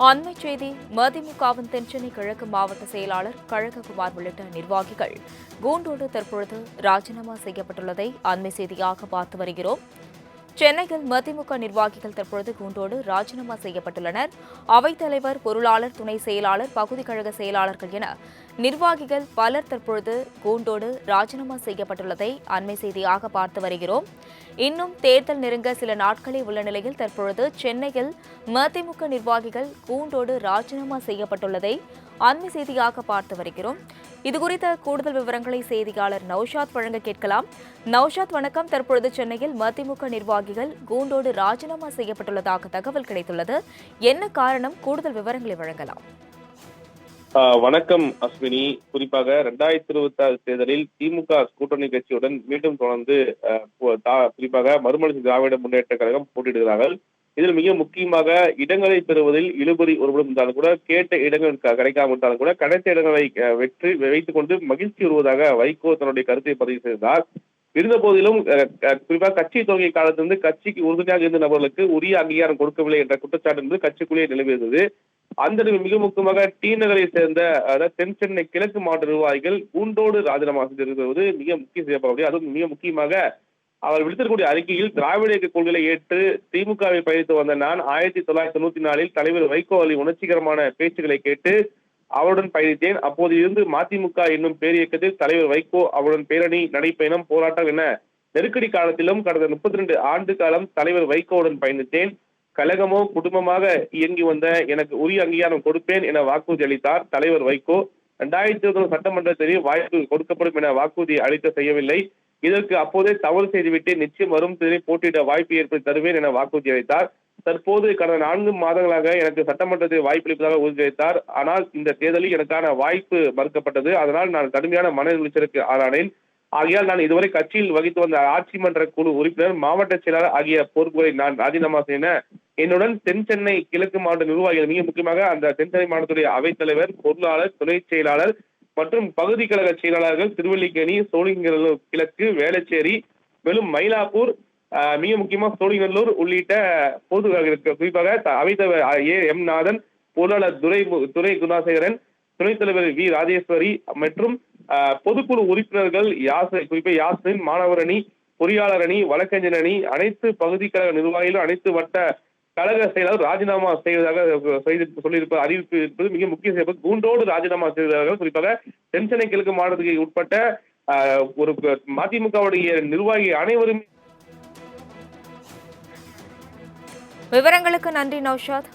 அண்மைச் செய்தி மதிமுகவின் தென்சென்னை கிழக்கு மாவட்ட செயலாளர் கழககுமார் உள்ளிட்ட நிர்வாகிகள் கூண்டோடு தற்பொழுது ராஜினாமா செய்யப்பட்டுள்ளதை அண்மை செய்தியாக பார்த்து வருகிறோம். சென்னையில் மதிமுக நிர்வாகிகள் தற்பொழுது கூண்டோடு ராஜினாமா செய்யப்பட்டுள்ளனர். அவைத்தலைவர், பொருளாளர், துணை செயலாளர், பகுதி கழக செயலாளர்கள் என நிர்வாகிகள் பலர் தற்பொழுது கூண்டோடு ராஜினாமா செய்யப்பட்டுள்ளதை அண்மை செய்தியாக பார்த்து வருகிறோம். இன்னும் தேர்தல் நெருங்க சில நாட்களே உள்ள நிலையில் தற்பொழுது சென்னையில் மதிமுக நிர்வாகிகள் கூண்டோடு ராஜினாமா செய்யப்பட்டுள்ளதை அண்மை செய்தியாக பார்த்து வருகிறோம். இதுகுறித்த கூடுதல் விவரங்களை செய்தியாளர் நௌஷாத் வழங்க கேட்கலாம். நௌஷாத், வணக்கம். தற்பொழுது சென்னையில் மதிமுக நிர்வாகிகள் கூண்டோடு ராஜினாமா செய்யப்பட்டுள்ளதாக தகவல் கிடைத்துள்ளது. என்ன காரணம்? கூடுதல் விவரங்களை வழங்கலாம். வணக்கம் அஸ்வினி. குறிப்பாக 2026 தேர்தலில் திமுக கூட்டணி கட்சியுடன் மீண்டும் தொடர்ந்து குறிப்பாக மறுமலர்ச்சி திராவிட முன்னேற்ற கழகம் போட்டியிடுகிறார்கள். இதில் மிக முக்கியமாக இடங்களை பெறுவதில் இழுபறி ஒருபடும் இருந்தாலும் கூட, கேட்ட இடங்கள் கிடைக்காமல் இருந்தாலும் கூட, கிடைத்த இடங்களை வெற்றி வைத்துக் கொண்டு மகிழ்ச்சி வருவதாக வைகோ தன்னுடைய கருத்தை பதிவு செய்தார். இருந்த போதிலும் குறிப்பாக கட்சி துவங்கிய காலத்திலிருந்து கட்சிக்கு உறுதுணையாக இருந்த நபர்களுக்கு உரிய அங்கீகாரம் கொடுக்கவில்லை என்ற குற்றச்சாட்டு என்பது கட்சிக்குள்ளேயே நிலவியது. அந்த மிக முக்கியமாக டி நகரை சேர்ந்த தென் சென்னை கிழக்கு மாவட்ட நிர்வாகிகள் கூண்டோடு ராஜினாமா செய்திருப்பது மிக முக்கிய செய்யப்படவில்லை. அதுவும் மிக முக்கியமாக அவர் விடுத்திருக்கக்கூடிய அறிக்கையில் திராவிட இயக்க கொள்கையை ஏற்று திமுகவை பயணித்து வந்த நான் 1994 தலைவர் வைகோ அலி உணர்ச்சிகரமான பேச்சுக்களை கேட்டு அவருடன் பயணித்தேன். அப்போது இருந்து மதிமுக என்னும் பேர் இயக்கத்தில் தலைவர் வைகோ அவருடன் பேரணி, நடைப்பயணம், போராட்டம் என நெருக்கடி காலத்திலும் கடந்த 32 ஆண்டு காலம் தலைவர் வைகோவுடன் பயணித்தேன். கழகமோ குடும்பமாக இயங்கி வந்த எனக்கு உரிய அங்கீகாரம் கொடுப்பேன் என வாக்குறுதி அளித்தார் தலைவர் வைகோ. 2020 சட்டமன்றத்தில் வாய்ப்பு கொடுக்கப்படும் என வாக்குறுதி அளிக்க செய்யவில்லை. இதற்கு அப்போதே தவறு செய்துவிட்டு நிச்சயம் வரும் தேர்தலில் போட்டியிட வாய்ப்பு ஏற்படுத்தி தருவேன் என வாக்குறுதி அளித்தார். தற்போது கடந்த 4 மாதங்களாக எனக்கு சட்டமன்றத்தில் வாய்ப்பு அளிப்பதாக உறுதியளித்தார். ஆனால் இந்த தேர்தலில் எனக்கான வாய்ப்பு மறுக்கப்பட்டது. அதனால் நான் கடுமையான மன உளைச்சலுக்கு ஆளானேன். ஆகையால் நான் இதுவரை கட்சியில் வகித்து வந்த ஆட்சி மன்ற குழு உறுப்பினர், மாவட்ட செயலாளர் ஆகிய பொறுப்புகளை நான் ராஜினாமா செய்ய என்னுடன் தென் சென்னை கிழக்கு மாவட்ட நிர்வாகிகள், மிக முக்கியமாக அந்த தென் சென்னை மாவட்டத்துடைய அவைத்தலைவர், பொருளாளர், துணை செயலாளர் மற்றும் பகுதி கழக செயலாளர்கள் திருவல்லிக்கேணி, சோழிங்கநல்லூர் கிழக்கு, வேளச்சேரி, மேலும் மயிலாப்பூர், மிக முக்கியமாக சோழிங்கநல்லூர் உள்ளிட்ட பொது குறிப்பாக அவைத்தலைவர் எம் நாதன், பொருளாளர் துரை குணாசேகரன், துணைத் தலைவர் வி ராஜேஸ்வரி மற்றும் பொதுக்குழு உறுப்பினர்கள் குறிப்பாக யாஸ்மின், மாணவர் அணி, பொறியாளர் அணி, வழக்கறிஞர் அணி, அனைத்து பகுதி கழக நிர்வாகிகளும் அனைத்து வட்ட கழக செயலாளர் ராஜினாமா செய்வதாக சொல்லியிருப்பது அறிவிப்பு இருப்பது மிக முக்கிய செய்வது. கூண்டோடு ராஜினாமா செய்வதாக குறிப்பாக தென் சென்னை கிழக்கு மாவட்டத்துக்கு உட்பட்ட ஒரு மதிமுகவுடைய நிர்வாகி அனைவரும். விவரங்களுக்கு நன்றி நௌஷாத்.